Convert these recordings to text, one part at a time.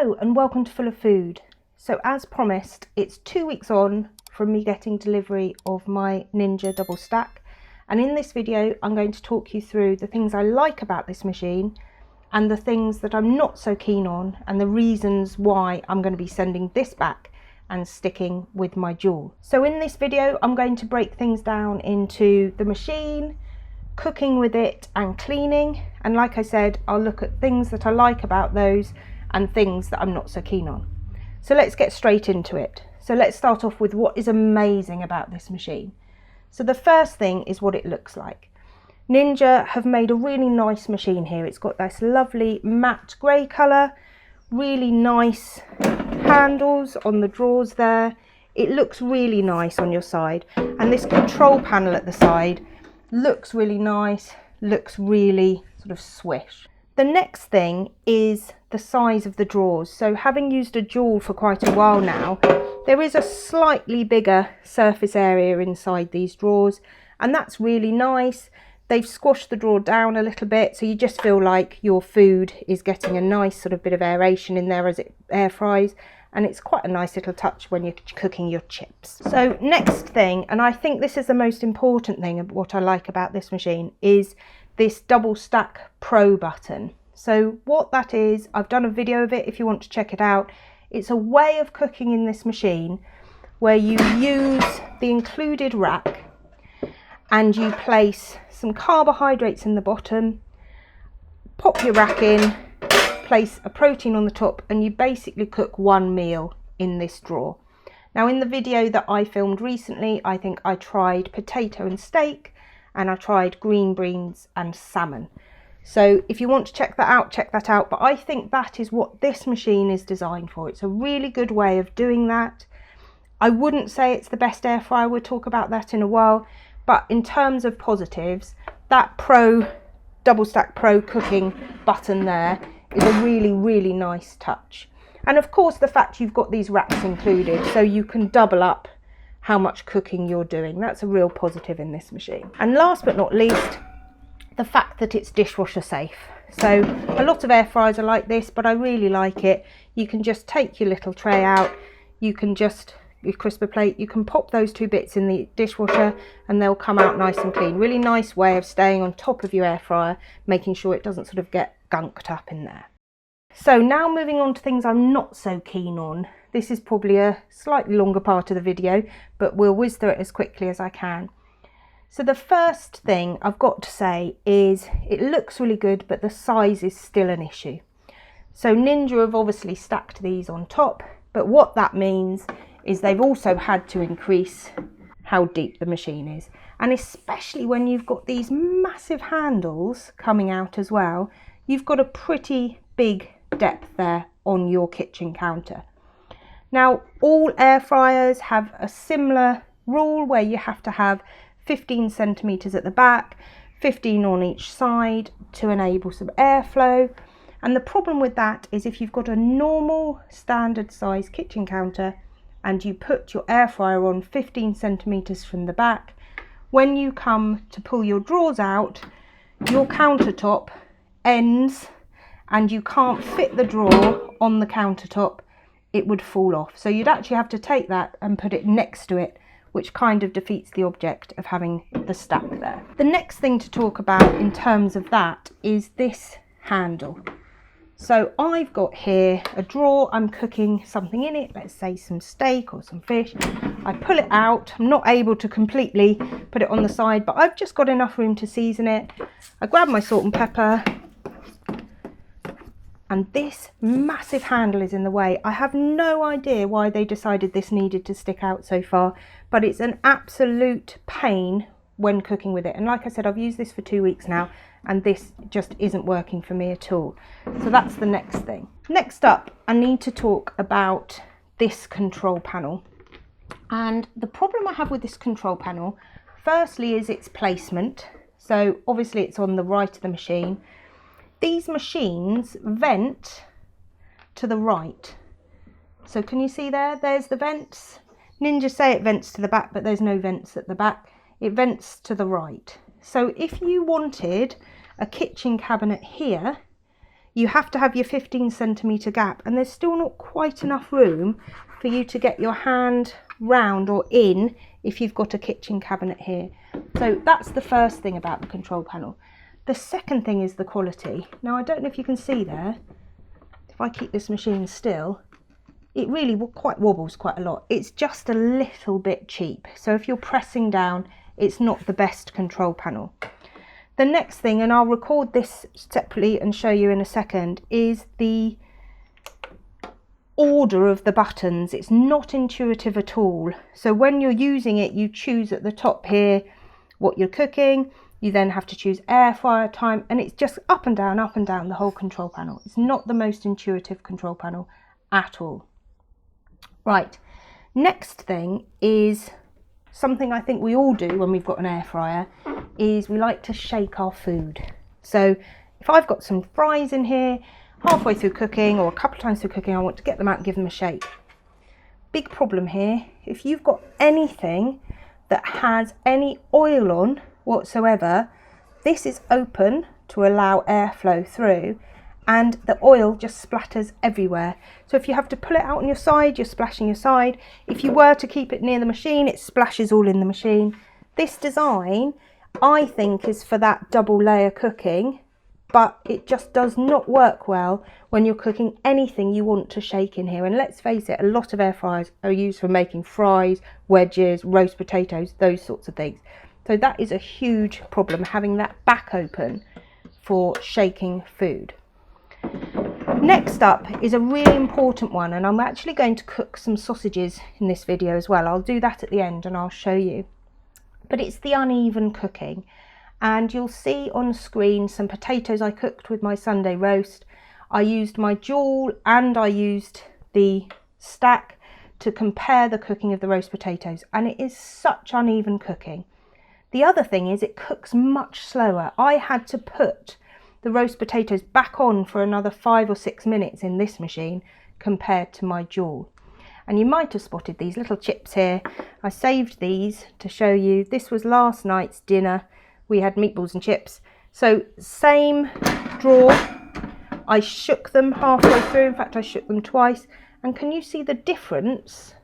Hello and welcome to Full of Food. So as promised, it's 2 weeks on from me getting delivery of my Ninja double stack, and in this video I'm going to talk you through the things I like about this machine and the things that I'm not so keen on and the reasons why I'm going to be sending this back and sticking with my dual. So in this video I'm going to break things down into the machine, cooking with it and cleaning, and like I said, I'll look at things that I like about those and things that I'm not so keen on. So let's get straight into it. So let's start off with what is amazing about this machine. So the first thing is what it looks like. Ninja have made a really nice machine here. It's got this lovely matte grey colour, really nice handles on the drawers there. It looks really nice on your side, and this control panel at the side looks really nice, looks really sort of swish. The next thing is the size of the drawers. So having used a dual for quite a while now, there is a slightly bigger surface area inside these drawers, and that's really nice. They've squashed the drawer down a little bit, so you just feel like your food is getting a nice sort of bit of aeration in there as it air fries, and it's quite a nice little touch when you're cooking your chips. So next thing, and I think this is the most important thing of what I like about this machine, is this double stack pro button. So what that is, I've done a video of it if you want to check it out. It's a way of cooking in this machine where you use the included rack and you place some carbohydrates in the bottom, pop your rack in, place a protein on the top, and you basically cook one meal in this drawer. Now in the video that I filmed recently, I think I tried potato and steak, and I tried green beans and salmon. So if you want to check that out, but I think that is what this machine is designed for. It's a really good way of doing that. I wouldn't say it's the best air fryer, we'll talk about that in a while, but in terms of positives, that double stack pro cooking button there is a really nice touch. And of course the fact you've got these racks included, so you can double up how much cooking you're doing. That's a real positive in this machine. And last but not least, the fact that it's dishwasher safe. So a lot of air fryers are like this, but I really like it. You can just take your little tray out, you can just, your crisper plate, you can pop those two bits in the dishwasher and they'll come out nice and clean. Really nice way of staying on top of your air fryer, making sure it doesn't sort of get gunked up in there. So now moving on to things I'm not so keen on. This is probably a slightly longer part of the video, but we'll whiz through it as quickly as I can. So the first thing I've got to say is it looks really good, but the size is still an issue. So Ninja have obviously stacked these on top, but what that means is they've also had to increase how deep the machine is. And especially when you've got these massive handles coming out as well, you've got a pretty big depth there on your kitchen counter. Now all air fryers have a similar rule where you have to have 15 centimeters at the back, 15 on each side to enable some airflow. And the problem with that is if you've got a normal standard size kitchen counter and you put your air fryer on 15 centimeters from the back, when you come to pull your drawers out, your countertop ends and you can't fit the drawer on the countertop, it would fall off. So you'd actually have to take that and put it next to it, which kind of defeats the object of having the stack there. The next thing to talk about in terms of that is this handle. So I've got here a drawer, I'm cooking something in it, let's say some steak or some fish. I pull it out, I'm not able to completely put it on the side, but I've just got enough room to season it. I grab my salt and pepper, and this massive handle is in the way. I have no idea why they decided this needed to stick out so far, but it's an absolute pain when cooking with it. And like I said, I've used this for 2 weeks now, and this just isn't working for me at all. So that's the next thing. Next up, I need to talk about this control panel. And the problem I have with this control panel, firstly, is its placement. So obviously it's on the right of the machine. These machines vent to the right. So can you see there? There's the vents. Ninja say it vents to the back, but there's no vents at the back. It vents to the right. So if you wanted a kitchen cabinet here, you have to have your 15cm gap, and there's still not quite enough room for you to get your hand round or in if you've got a kitchen cabinet here. So that's the first thing about the control panel. The second thing is the quality. Now I don't know if you can see there, if I keep this machine still, it really wobbles quite a lot. It's just a little bit cheap. So if you're pressing down, it's not the best control panel. The next thing, and I'll record this separately and show you in a second, is the order of the buttons. It's not intuitive at all. So when you're using it, you choose at the top here what you're cooking. You then have to choose air fryer time, and it's just up and down the whole control panel. It's not the most intuitive control panel at all. Right, next thing is something I think we all do when we've got an air fryer, is we like to shake our food. So if I've got some fries in here, halfway through cooking or a couple of times through cooking, I want to get them out and give them a shake. Big problem here, if you've got anything that has any oil on whatsoever, this is open to allow airflow through, and the oil just splatters everywhere. So if you have to pull it out on your side, you're splashing your side. If you were to keep it near the machine, it splashes all in the machine. This design, I think, is for that double layer cooking, but it just does not work well when you're cooking anything you want to shake in here. And let's face it, a lot of air fryers are used for making fries, wedges, roast potatoes, those sorts of things. So that is a huge problem, having that back open for shaking food. Next up is a really important one, and I'm actually going to cook some sausages in this video as well. I'll do that at the end and I'll show you. But it's the uneven cooking, and you'll see on screen some potatoes I cooked with my Sunday roast. I used my Joule and I used the stack to compare the cooking of the roast potatoes, and it is such uneven cooking. The other thing is it cooks much slower. I had to put the roast potatoes back on for another 5 or 6 minutes in this machine compared to my Joule. And you might have spotted these little chips here. I saved these to show you. This was last night's dinner. We had meatballs and chips. So same drawer. I shook them halfway through. In fact, I shook them twice. And can you see the difference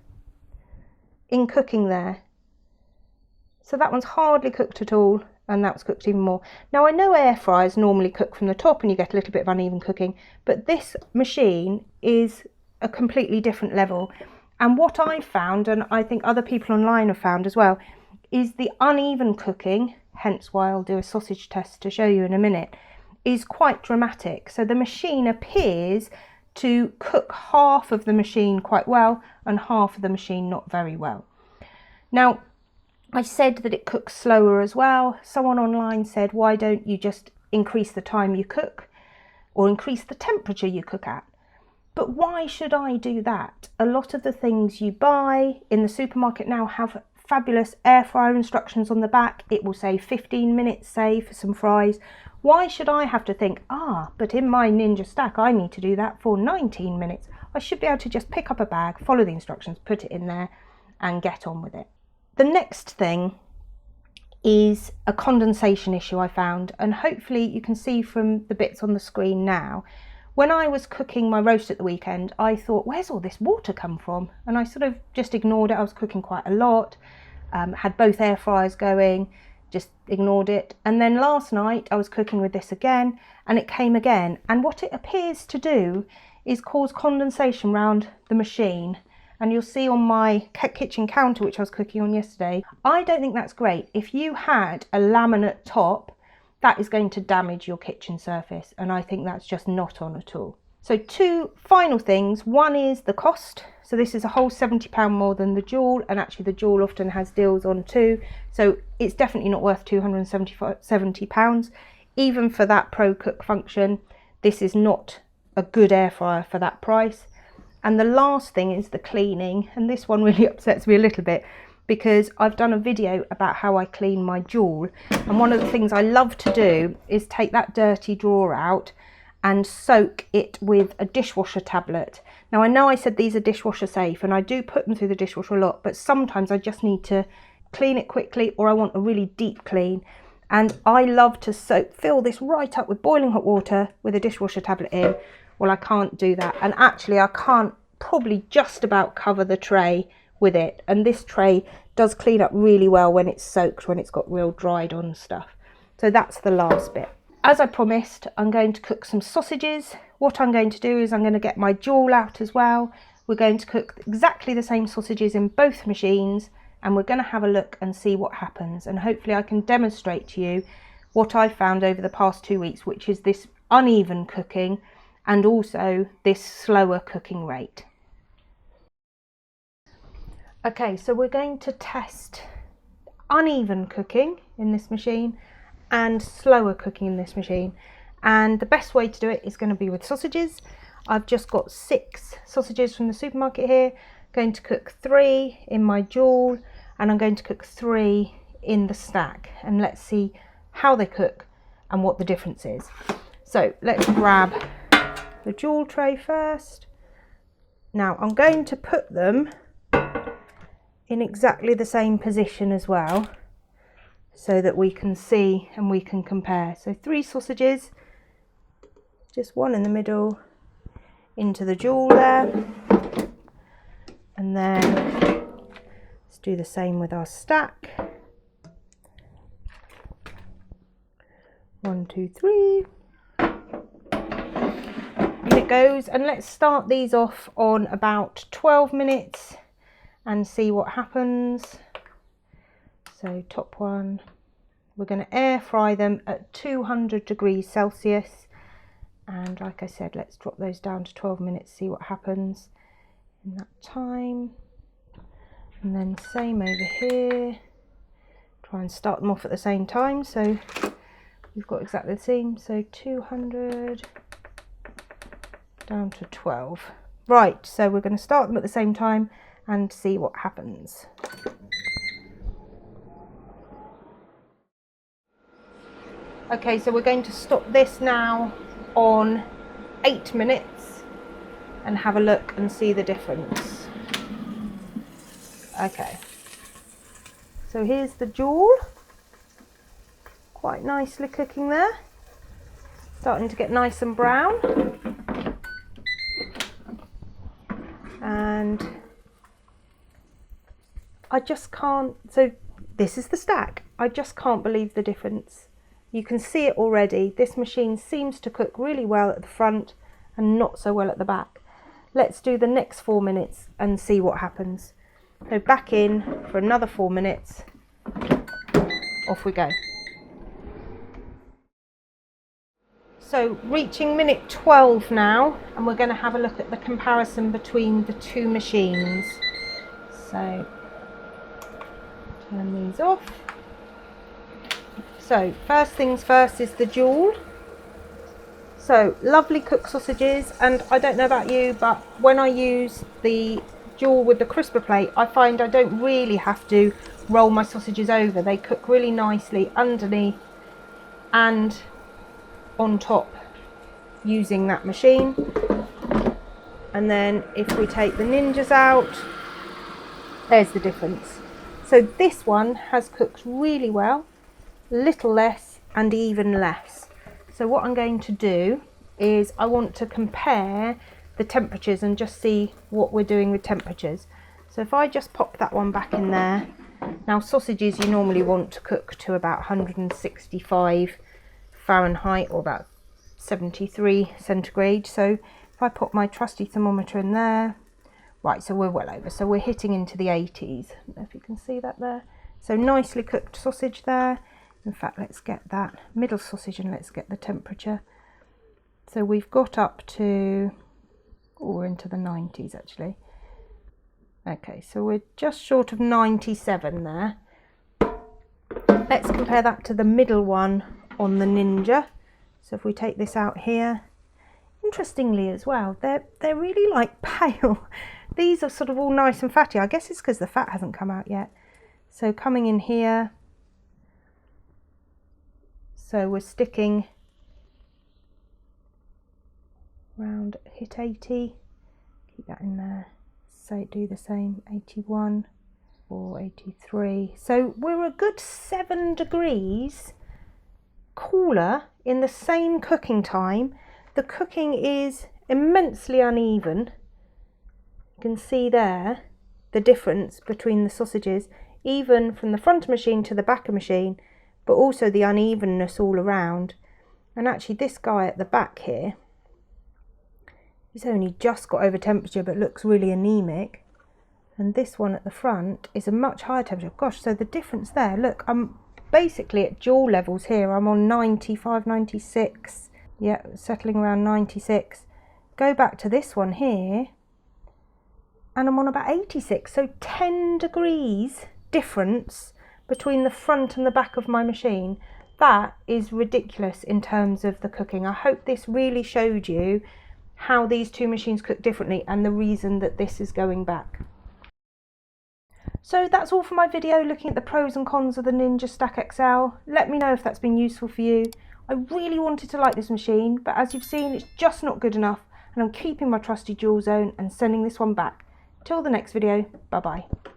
in cooking there? So that one's hardly cooked at all, and that was cooked even more. Now I know air fryers normally cook from the top and you get a little bit of uneven cooking, but this machine is a completely different level. And what I found, and I think other people online have found as well, is the uneven cooking, hence why I'll do a sausage test to show you in a minute, is quite dramatic. So the machine appears to cook half of the machine quite well and half of the machine not very well. Now, I said that it cooks slower as well. Someone online said, why don't you just increase the time you cook or increase the temperature you cook at? But why should I do that? A lot of the things you buy in the supermarket now have fabulous air fryer instructions on the back. It will say 15 minutes say for some fries. Why should I have to think, but in my Ninja Stack I need to do that for 19 minutes? I should be able to just pick up a bag, follow the instructions, put it in there and get on with it. The next thing is a condensation issue I found, and hopefully you can see from the bits on the screen now. When I was cooking my roast at the weekend, I thought, where's all this water come from? And I sort of just ignored it. I was cooking quite a lot, had both air fryers going, just ignored it. And then last night I was cooking with this again, and it came again. And what it appears to do is cause condensation around the machine. And you'll see on my kitchen counter, which I was cooking on yesterday, I don't think that's great. If you had a laminate top, that is going to damage your kitchen surface, and I think that's just not on at all. So 2 final things. One is the cost. So this is a whole £70 more than the Joule, and actually the Joule often has deals on too. So it's definitely not worth £270. Even for that Pro Cook function, this is not a good air fryer for that price. And the last thing is the cleaning, and this one really upsets me a little bit because I've done a video about how I clean my Joule, and one of the things I love to do is take that dirty drawer out and soak it with a dishwasher tablet. Now I know I said these are dishwasher safe, and I do put them through the dishwasher a lot, but sometimes I just need to clean it quickly or I want a really deep clean. And I love to fill this right up with boiling hot water with a dishwasher tablet in. Well, I can't do that. And actually I can't probably just about cover the tray with it. And this tray does clean up really well when it's soaked, when it's got real dried on stuff. So that's the last bit. As I promised, I'm going to cook some sausages. What I'm going to do is I'm going to get my joule out as well. We're going to cook exactly the same sausages in both machines, and we're going to have a look and see what happens. And hopefully I can demonstrate to you what I've found over the past 2 weeks, which is this uneven cooking and also this slower cooking rate. Okay, so we're going to test uneven cooking in this machine and slower cooking in this machine, and the best way to do it is going to be with sausages. I've just got 6 sausages from the supermarket here. Going to cook 3 in my joule, and I'm going to cook 3 in the stack, and let's see how they cook and what the difference is. So let's grab the joule tray first. Now I'm going to put them in exactly the same position as well, so that we can see and we can compare. So 3 sausages, just 1 in the middle, into the joule there, and then let's do the same with our stack. 1, 2, 3, and it goes. And let's start these off on about 12 minutes and see what happens. So top one, we're going to air fry them at 200 degrees Celsius, and like I said, let's drop those down to 12 minutes, see what happens in that time. And then same over here, try and start them off at the same time so we've got exactly the same. So 200 down to 12. Right, so we're going to start them at the same time and see what happens. Okay, so we're going to stop this now on 8 minutes and have a look and see the difference. Okay, so here's the joule, quite nicely cooking there, starting to get nice and brown. And I just can't, so this is the stack, I just can't believe the difference. You can see it already. This machine seems to cook really well at the front and not so well at the back. Let's do the next 4 minutes and see what happens. So back in for another 4 minutes. Off we go. So reaching minute 12 now, and we're going to have a look at the comparison between the 2 machines. So turn these off. So first things first is the joule. So lovely cooked sausages, and I don't know about you, but when I use the joule with the crisper plate, I find I don't really have to roll my sausages over. They cook really nicely underneath and on top using that machine. And then if we take the Ninjas out, there's the difference. So this one has cooked really well, little less and even less. So what I'm going to do is I want to compare the temperatures and just see what we're doing with temperatures. So if I just pop that one back in there. Now sausages you normally want to cook to about 165 Fahrenheit or about 73 centigrade. So if I put my trusty thermometer in there, right, so we're well over, so we're hitting into the 80s. I don't know if you can see that there. So nicely cooked sausage there. In fact, let's get that middle sausage and let's get the temperature. So we've got up to, we're into the 90s actually. Okay, so we're just short of 97 there. Let's compare that to the middle one on the Ninja. So if we take this out here, interestingly as well, they're really like pale. These are sort of all nice and fatty. I guess it's because the fat hasn't come out yet. So coming in here, so we're sticking around, hit 80, keep that in there, so do the same, 81 or 83. So we're a good 7 degrees cooler in the same cooking time. The cooking is immensely uneven. You can see there the difference between the sausages, even from the front of machine to the back of machine, but also the unevenness all around. And actually this guy at the back here, he's only just got over temperature but looks really anemic. And this one at the front is a much higher temperature. Gosh, so the difference there, look, I'm basically at jaw levels here. I'm on 95, 96. Yeah, settling around 96. Go back to this one here, and I'm on about 86. So 10 degrees difference between the front and the back of my machine. That is ridiculous in terms of the cooking. I hope this really showed you how these two machines cook differently and the reason that this is going back. So that's all for my video looking at the pros and cons of the Ninja Stack XL. Let me know if that's been useful for you. I really wanted to like this machine, but as you've seen, it's just not good enough, and I'm keeping my trusty dual zone and sending this one back. Till the next video, bye bye.